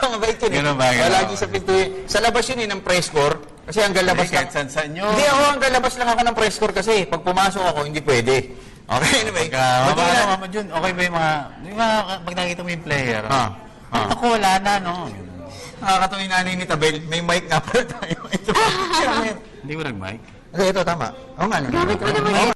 Mabait yun eh. Ganun ba? Lagi sa pinto Sa labas yun ng press corps. Kasi hanggang labas lang. Saan nyo? Hindi ako, hanggang labas lang ako ng press corps kasi pag pumasok ako, hindi pwede. Okay, anyway. Mama Jun, okay ba yung mga pag nakita mo yung player? Ako, wala na, Nakakatawa yung nanay ni Tabel. May mic nga pala tayo. Hindi mo nag-mic? Ito, tama. Oo nga. Gamit mo naman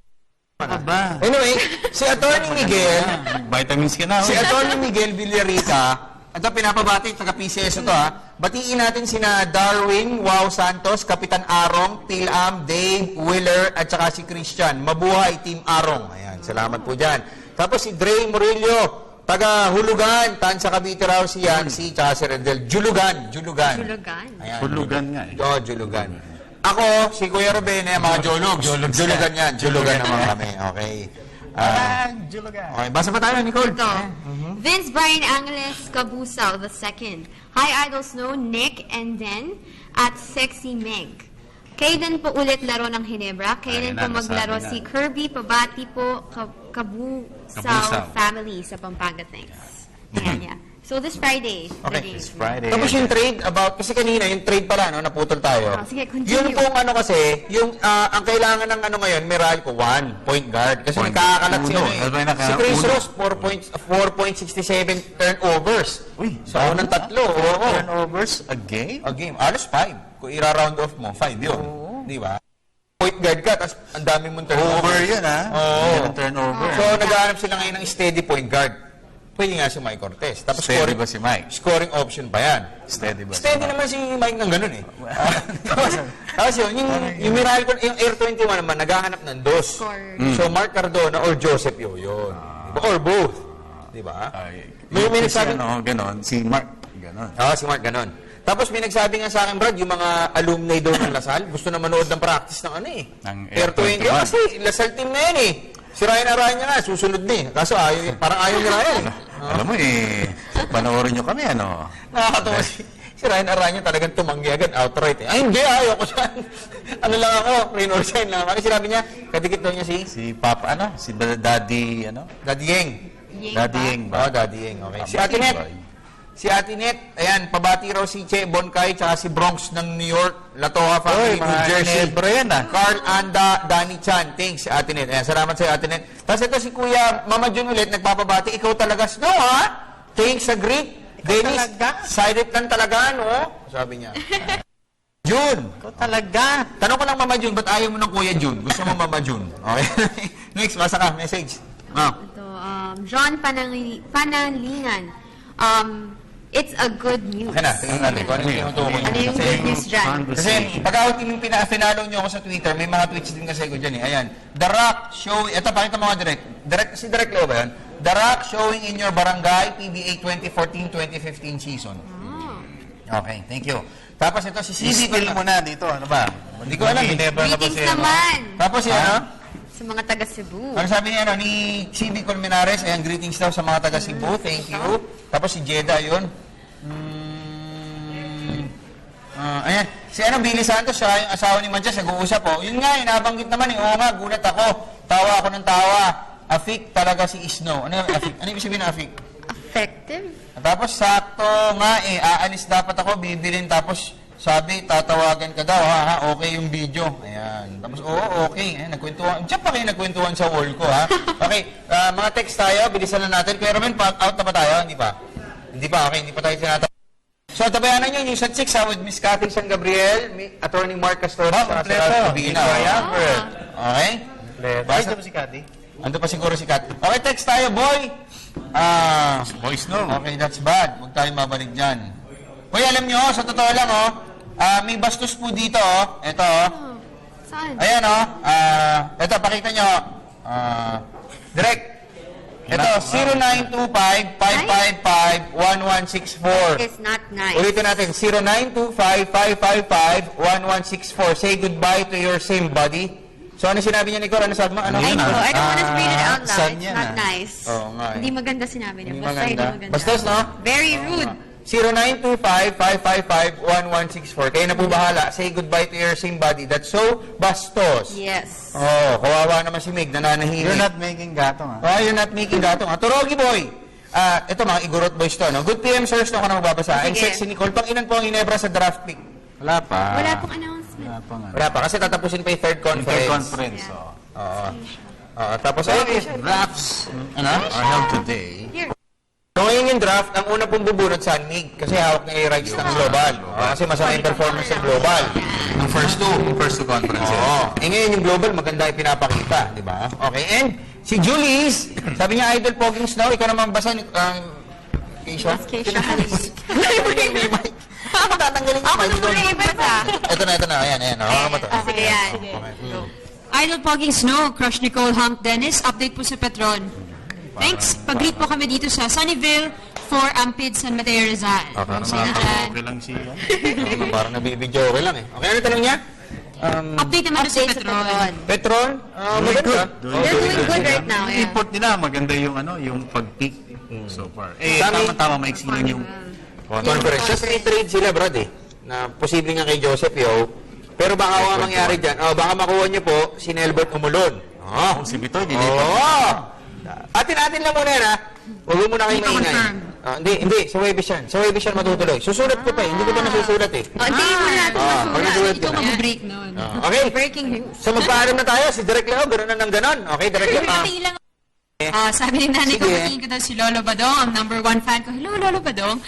Anyway, si Atty. Miguel, vitamins ka na. Si Atty. Miguel Villarica, ito pinapabati, taga PCS ito batiin natin sina Darwin, Wow Santos, Kapitan Arong, Pilam, Dave, Willer, at saka si Christian. Mabuhay, Team Arong. Ayan, salamat po dyan. Tapos si Dre Murillo, taga Hulugan, tan sa Cavite raw si Yancy, tsaka si Rendel. Julugan. Ayan. Hulugan nga eh. Julugan. Ako, si Kuya Ruben, mga Jologs. Julugan yan. Julugan naman kami. Okay. Okay, basa pa tayo, Nicole. Ito. Vince Brian Angeles Cabusao II. Hi, Idol Snow, Nick, and then at Sexy Meg. Kailan po ulit laro ng Hinebra? Kailan po maglaro si Kirby? Pabati po Cabusao family sa Pampanga. Thanks. Ayan. So, this Friday. Okay. This Friday. Tapos yung trade kasi kanina, yung trade pala, naputol tayo. Sige, continue. Yun pong kasi, ang kailangan ng ngayon, Meralco, 1 point guard. Kasi nakakalat si Chris Ross, 4.67 turnovers. Uy, so, unang tatlo. Turnovers a game? A game. Alos 5. Kung ira-round off mo, 5 yun. Di ba? Point guard ka, tapos ang dami mong turnover. Over yun, Oo. Turnover. So, nag-aanap sila ngayon ng steady point guard. Pwede nga si Mike Cortez. Tapos steady ba si Mike? Scoring option pa yan. Steady ba Steady naman si Mike ng ganun eh. Tapos yung Meralco, yung Air 21 naman, naghahanap ng dos. So, Mark Cardona or Joseph yun. Or both. Di ba? May nagsabi... Ganon. Si Mark, ganon. Si Mark, ganon. Tapos may nagsabi nga sa akin, Brad, yung mga alumni daw ng Lasal, gusto na manood ng practice ng Air 21. Kasi Lasal team na yan eh. Si Ryan Aranya nga, susunod ni. Kaso parang ayaw ni Ryan. Alam mo panoorin nyo kami, Nakakatawa si Ryan Aranya talagang tumanggi agad, outright eh. Ay, hindi, ayaw ko siya. Lang ako, rain or shine lang. Kasi sinabi niya, kadikit daw niya si Papa, si Daddy, Daddy Yeng. Daddy Yeng ba? Daddy Yeng, okay. Si Ate Net, ayan, pabati raw si Che Boncay, tsaka si Bronx ng New York, Latoha family, New Jersey. Carl Anda, Danny Chan, thanks si Ate Net. Ayan, salamat sa Ate Net. Tapos ito si Kuya Mama Jun ulit, nagpapabati, ikaw talaga, Snow Thanks sa greet. Dennis, sided lang talaga, Sabi niya. Jun! Ikaw talaga. Tanong ko lang Mama Jun, ba't ayaw mo ng Kuya Jun? Gusto mo Mama Jun? Okay. Next, basa ka, message. Ito, John Panalingan. It's a good news. Okay na, tingnan natin kung ano yung tinutukoy niyo. Ano yung good news dyan? Kasi pag ako pinalo nyo ako sa Twitter, may mga tweets din kasi ko dyan eh. Ayan. The Rock showing, ito pakita mga si Direct Leo ba yan? The Rock showing in your barangay, PBA 2014-2015 season. Okay, thank you. Tapos ito si CB. I-spill mo na dito, ano ba? Hindi ko alam. Greetings naman. Tapos yan, sa mga taga Cebu. Ano sabi niya, ni CB Colmenares, ayan, greetings daw sa mga taga Cebu, thank you. Tapos si Jeda, yun. Ayan, si Billy Santos, siya yung asawa ni Manchas, nag-uusap po. Yun nga, nabanggit naman oo nga, gulat ako. tawa ako ng tawa. Afik talaga si Snow. Ano yung Afik? Ano yung sabihin ng Afik? Effective? Tapos sakto nga aalis dapat ako, bibilin. Tapos sabi, tatawagan ka daw, ha? Okay yung video. Ayan. Tapos, oo, okay. Ayan, nagkwentuhan. Diyan pa kayo nagkwentuhan sa wall ko, ha? Okay, mga text tayo, bilisan na natin. Kuya Romel, out na ba tayo? Hindi pa. Hindi pa, okay. Hindi pa tayo tinatawag. So, tabayanan nyo, yung at 6, with Miss Cathy San Gabriel, Attorney Mark Castor, sa Ralph Cubina. Okay? Basta pa si Cathy? Ando pa siguro si Cathy. Okay, text tayo, boy. Boys, no. Okay, that's bad. Huwag tayong mabalik dyan. Hoy, alam nyo, sa totoo lang, may bastos po dito, Ito, Saan? Ayan, ito, pakita nyo. Direct. Ito, 0925-555-1164. It's not nice. Ulitin natin, 0925-555-1164. Say goodbye to your same buddy. So, ano sinabi niya, Nicole? Ano sabi mo? Ano? I know. I don't want to read it out loud. San It's yan, not nice. Oo nga. Hindi maganda sinabi niya. Hindi Basta hindi maganda. maganda. Bastos, no? Very rude. 0925-555-1164. Kayo na po bahala. Say goodbye to your same buddy. That's so bastos. Yes. Oh, kawawa naman si Mig, nananahimik. You're not making gatong, ha? Oh, you're not making gatong. Turogi boy. Ito mga Igorot boys to, no? Good PM, sirs, no? Ako na magbabasa. Ang Sige. sexy Nicole. Pang ilan po ang inebra sa draft pick? Wala pa. Wala pong announcement. Wala pa. Kasi tatapusin pa yung third conference. Third conference, Oo. Tapos, drafts are held today. Here. Ngayon yung draft, ang una pong bubunot sa Mig kasi hawak na yung rights ng Global. Kasi masama yung performance ng Global. Ang first two conferences. Oo. Ngayon yung Global, maganda yung pinapakita. Di ba? Okay. And si Julius, sabi niya, Idol Poging Snow, ikaw naman basa, Keisha? Keisha. Tatanggalin yung mic doon. Ito na. Ayan. Sige yan. Idol Poging Snow, Crush Nicole, Hank Dennis, update po sa Petron. Thanks. Pag-greet po kami dito sa Sunnyvale for Ampid, San Mateo, Rizal. Sino dyan? Okay lang siya. Parang nabibidyo okay lang eh. Okay, ano tanong niya? Update naman sa Petron. Petron? Maganda. They're doing good right now. Yeah. Report nila, maganda yung pag-peak so far. Tama-tama maiksi lang yung Conference. Just trade sila, Brad eh. Na posible nga kay Joseph Yo. Pero baka mangyari dyan. Baka makuha niyo po si Nelbert Umulon. Kung si Bitoy, dilipat. Atin lang muna yan, ha? Huwag mo muna kayo maingay. Hindi. Sa Webis yan. Sa Webis yan matutuloy. Susulat ko pa eh. Hindi ko pa nasusulat eh. Hindi mo natin masulat. Ito mag-break nun. Okay. Breaking news. So magpaalam na tayo. Si Direk Leo, gano'n na ng gano'n. Okay, Direk Leo. Sabi ni nanay ko, patingin ko daw si Lolo Badong, ang #1 fan ko. Hello, Lolo Badong.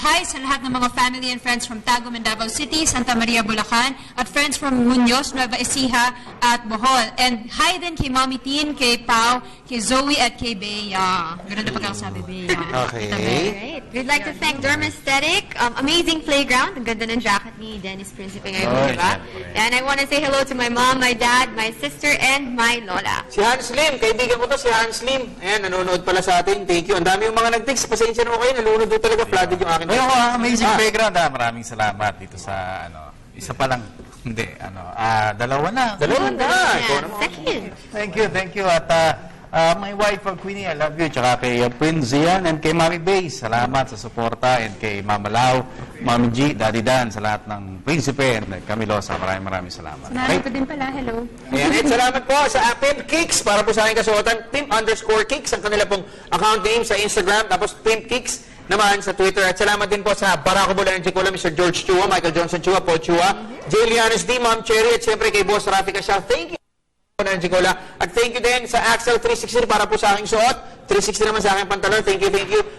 Hi sa lahat ng mga family and friends from Tagum and Davao City, Santa Maria, Bulacan, at friends from Muñoz, Nueva Ecija, at Bohol. And hi din kay Mommy Tin, kay Pau, kay Zoe, at kay Bea. Ganun na pagkakasabi, Bea. Okay. Alright. We'd like to thank Dermaesthetic. Amazing playground. Ang ganda ng jacket ni Dennis Principe ngayon, diba? And I want to say hello to my mom, my dad, my sister, and my lola. Si Hans Lim, kaibigan ko to, si Hans Lim. Ayan, nanonood pala sa atin. Thank you. Ang dami yung mga nag-text. Pasensya na kayo. Nalunod doon talaga. Flooded yung akin. Amazing playground. Maraming salamat dito sa, isa pa lang. Hindi, dalawa na. Second. Thank you. At my wife, Queenie, I love you. Tsaka kay Prince Zian and kay Mami Bay. Salamat sa suporta. And kay Mama Lau, Mami G, Daddy Dan, sa lahat ng Prinsipe and Camilosa. Maraming salamat. Nanay ko din pala. Hello. Ayan, at salamat po sa Pimp Kicks para po sa aking kasuotan. Pimp_Kicks ang kanila pong account name sa Instagram. Tapos Pimp Kicks naman sa Twitter. At salamat din po sa Barako Bulan Energy Cola, Mr. George Chua, Michael Johnson Chua, Paul Chua, Julianis D, Ma'am Cherry, at siyempre kay Boss Rafi Casial. Thank you. Energy Cola. At thank you din sa Axel 360 para po sa aking suot. 360 naman sa aking pantalon. Thank you.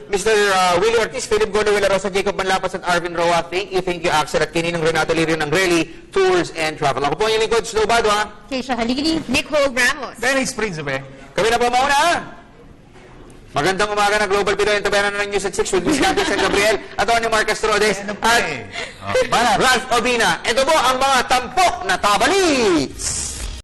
Mr. Willie Ortiz, Philip Gono, Willa Rosa, Jacob Manlapas, at Arvin Roa. Thank you, Axel. At kininang Renato Lirio ng Rally, Tours, and Travel. Ako po yung lingkod, Snow Badwa. Keisha Halili. Nicole Ramos. Dennis Principe. Kami na po mauna. Magandang umaga na Global Pinoy. Tabayanan na ng News at 6 with Miss Cathy San Gabriel at Tony Marcos Rodes at Ralph Obina. Ito po ang mga tampok na tabalits.